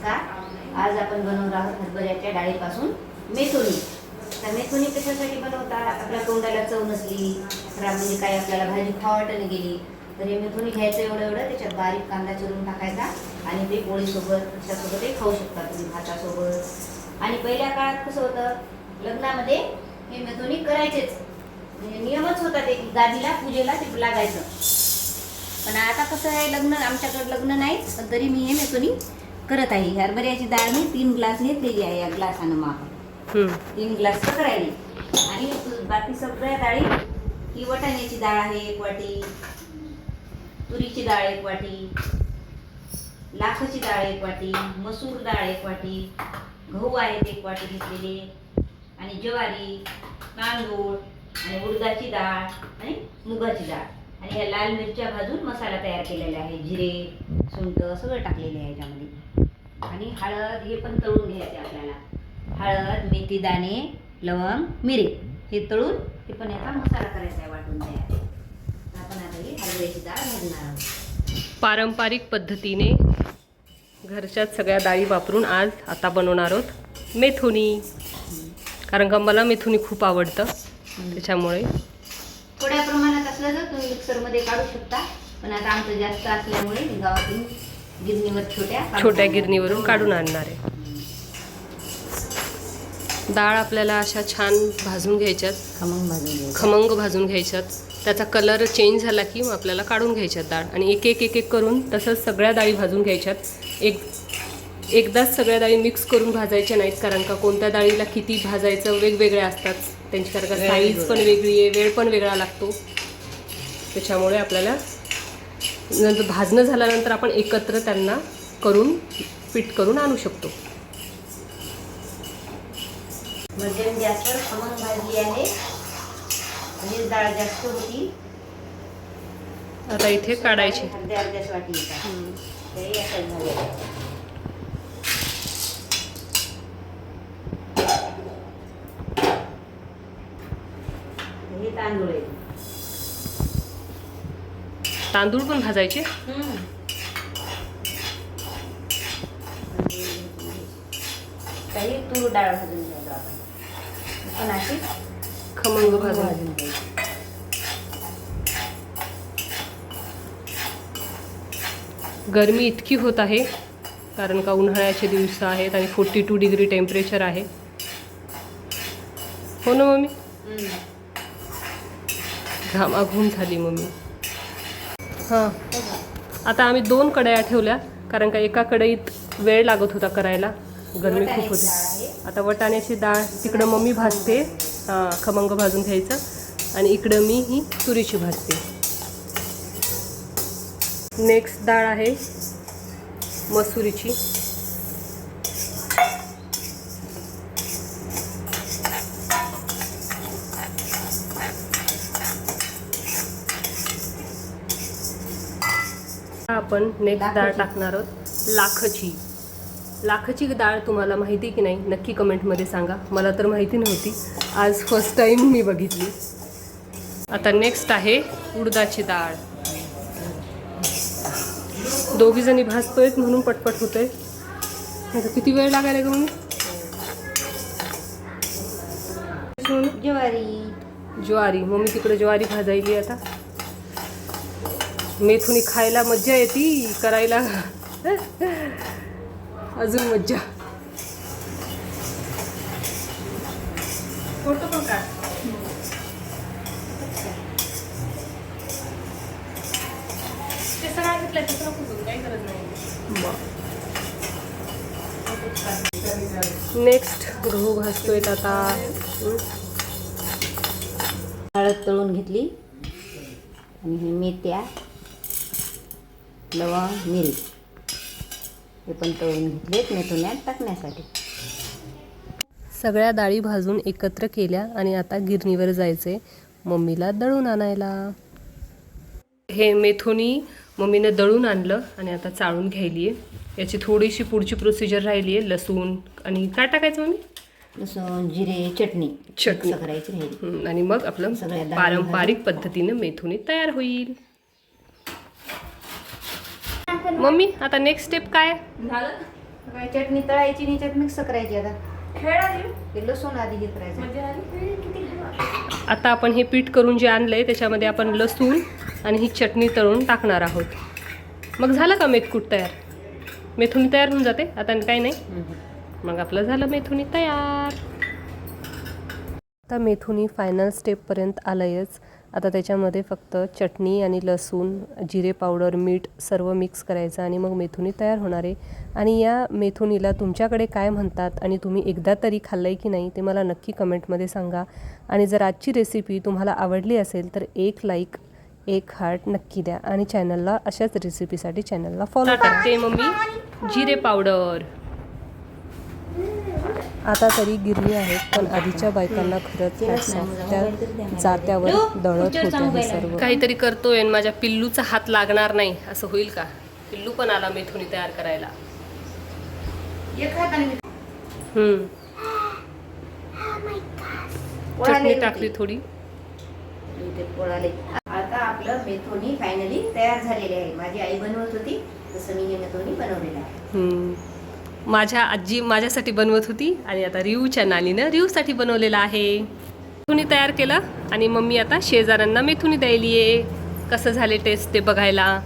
नमस्कार. आज आपण बनवणार आहोत हरभऱ्याच्या डाळीपासून मेथोनी. तर मेथोनी कशासाठी बनवतात? आपल्या तोंडाला चव नसली तर म्हणजे काय आपल्याला भाजी खावटने गेली तर हे मेथोनी घ्यायचं एवढं त्याच्यात बारीक कांदा चिरून टाकायचा आणि ते पोळीसोबत कशासोबतही खाऊ शकता तुम्ही, भातासोबत. आणि पहिल्या काळात कसं होतं, लग्नामध्ये हे मेथोनी करायचेच, म्हणजे नियमच होता ते की गादीला पूजेला ते लागायचं. पण आता कसं आहे, आमच्याकडे लग्न नाही पण तरी मी हे मेथोनी करत आहे. हरभऱ्याची डाळ मी 3 ग्लास घेतलेली आहे, या ग्लासानं माप 3 ग्लास करायली. आणि बाकी सगळ्या डाळी, ही वाटाण्याची डाळ आहे 1 वाटी, तुरीची डाळ 1 वाटी, लाखाची डाळ 1 वाटी, मसूर डाळ 1 वाटी, गहू आहेत 1 वाटी घेतलेले, आणि ज्वारी, तांदूळ आणि उडदाची डाळ आणि मुगाची डाळ. आणि या लाल मिरच्या भाजून मसाला तयार केलेला आहे, जिरे, सुंठ सगळं टाकलेले आहे याच्यामध्ये. आणि हळद हे पण तळून घ्यायचे आपल्याला. हळद, मेथी दाणे, लवंग, मिरे हे तळून हे पण याचा मसाला करायचा आहे, वाटून तयार. आपण आता ही हरभऱ्याची डाळ भाजणार आहोत. पारंपरिक पद्धतीने घरच्याच सगळ्या डाळी वापरून आज आता बनवणार आहोत मेथोनी. कारण का मला मेथोनी खूप आवडतं, त्याच्यामुळे थोड्या प्रमाणात असलं तर तुम्ही मिक्सरमध्ये काढू शकता, पण आता आमचं जास्त असल्यामुळे मी गावातून गिरणीवर छोट्या गिरणीवरून काढून आणणार आहे. डाळ आपल्याला अशा छान भाजून घ्यायच्यात, खमंग भाजून घ्यायच्यात. त्याचा कलर चेंज झाला की मग आपल्याला काढून घ्यायच्यात डाळ. आणि एक एक करून तसंच सगळ्या डाळी भाजून घ्यायच्यात. एकदाच सगळ्या डाळी मिक्स करून भाजायच्या नाहीत, कारण का कोणत्या डाळीला किती भाजायचं वेगवेगळ्या असतात. त्यांची कारण का साईज पण वेगळी आहे, वेळ पण वेगळा लागतो. त्याच्यामुळे आपल्याला नंतर भाजणं झाल्यानंतर आपण एकत्र त्यांना करून पीठ करून आणू शकतो. मध्यम गॅसवर खमंग भाजली आहे, म्हणजे डाळ जास्त होती. आता इथे काढायची अर्ध्याच वाटी येतात. ते असं झालं. हे तांदूळ आहे. तांदूळ पण भाजायचे. काही तूर डाळ भाजून घ्यायला आपण, पण अशी खमंग भाजून घ्यायची. गरमी इतकी होत आहे, कारण का उन्हाळ्याचे दिवस आहेत आणि 42 डिग्री टेम्परेचर आहे. हो ना मम्मी? घामाघूम झाली मम्मी. हां, आता आम्ही 2 कढया ठेवल्या, कारण का एका कढईत वेळ लागत होता करायला, गरमी खूप होती. आता वाटाण्याची डाळ तिकडं मम्मी भाजते, खमंग भाजून घ्यायचं, आणि इकडं मी ही तुरीची भाजते. नेक्स्ट डाळ आहे मसुरीची. आपण नेक्स्ट डाळ टाकणार आहोत लाखाची डाळ. तुम्हाला माहिती की नाही नक्की कमेंटमध्ये सांगा. मला तर माहिती नव्हती, आज फर्स्ट टाइम मी बघितली. आता नेक्स्ट आहे उडदाची डाळ. दोघी जणी भाजतोयत म्हणून पटपट होतोय. आता किती वेळ लागायला ग मम्मी? ज्वारी मम्मी तिकडे ज्वारी भाजायली. आता मेथोनी खायला मज्जा येते, करायला अजून मज्जा. फोटो पण काढ. ते सगळं घेतलंय तसं नको, काही गरज नाही. नेक्स्ट गहू भाजतोय आता. हळद तळून घेतली, आणि ही मेथ्या, लवंग, मिरी हे पण तळून घेतलेत मेथोन्यात टाकण्यासाठी. सगळ्या डाळी भाजून एकत्र केल्या आणि आता गिरणीवर जायचे मम्मीला दळून आणायला. हे मेथोनी मम्मीनं दळून आणलं आणि आता चाळून घ्यायली आहे. याची थोडीशी पुढची प्रोसिजर राहिली आहे. लसूण आणि काय टाकायचं मम्मी? लसूण, जिरे, चटणी करायची राहिली, आणि मग आपलं पारंपरिक पद्धतीने मेथोनी तयार होईल. मम्मी आता नेक्स्ट स्टेप काय? काय चटणी तळायची आणि याच्यात मिक्स करायची. आता खेळा देऊ ते लसूण आधी हे करायचं. म्हणजे आली किती खेळा. आता आपण हे पीठ करून जे आणलंय त्याच्यामध्ये आपण लसूण आणि ही चटणी तळून टाकणार आहोत. मग झालं का मेथकूट तयार? मेथुनी तयार होऊन जाते आता काही नाही. मग आपलं झालं मेथुनी तयार. आता मेथुनी फायनल स्टेपपर्यंत आलंयच. आता त्याच्यामध्ये फक्त चटणी आणि लसूण, जिरे पावडर, मीठ सर्व मिक्स करायचं आणि मग मेथुनी तयार होणार आहे. आणि या मेथुनीला तुमच्याकडे काय म्हणतात आणि तुम्ही एकदा तरी खाल्लं आहे की नाही ते मला नक्की कमेंटमध्ये सांगा. आणि जर आजची रेसिपी तुम्हाला आवडली असेल तर एक लाईक, एक हार्ट नक्की द्या आणि चॅनलला अशाच रेसिपीसाठी चॅनलला फॉलो करा. टाकते मम्मी जिरे पावडर. आता तरी गिरणी आहेत पण आधीच्या बायकांना खरंच hats off. त्या जात्यावर दळत होत्या हे सर्व. काहीतरी करतोय आणि माझ्या पिल्लूचा हात लागणार नाही असं होईल का? पिल्लू पण आला मेथुनी तयार करायला. एक हाताने चटणी टाकली थोडी. ते पोळाले. आता आपलं मेथोनी फायनली तयार झालेले आहे. माझी आई बनवत होती तसं मी हे मेथोनी बनवलेलं आहे. माझ्या आजी माझ्यासाठी बनवत होती आणि आता रिऊच्या नानीनं रिऊसाठी बनवलेलं आहे. मेथुनी तयार केलं आणि मम्मी आता शेजाऱ्यांना मेथुनी द्यायली आहे. कसं झाले टेस्ट ते बघायला.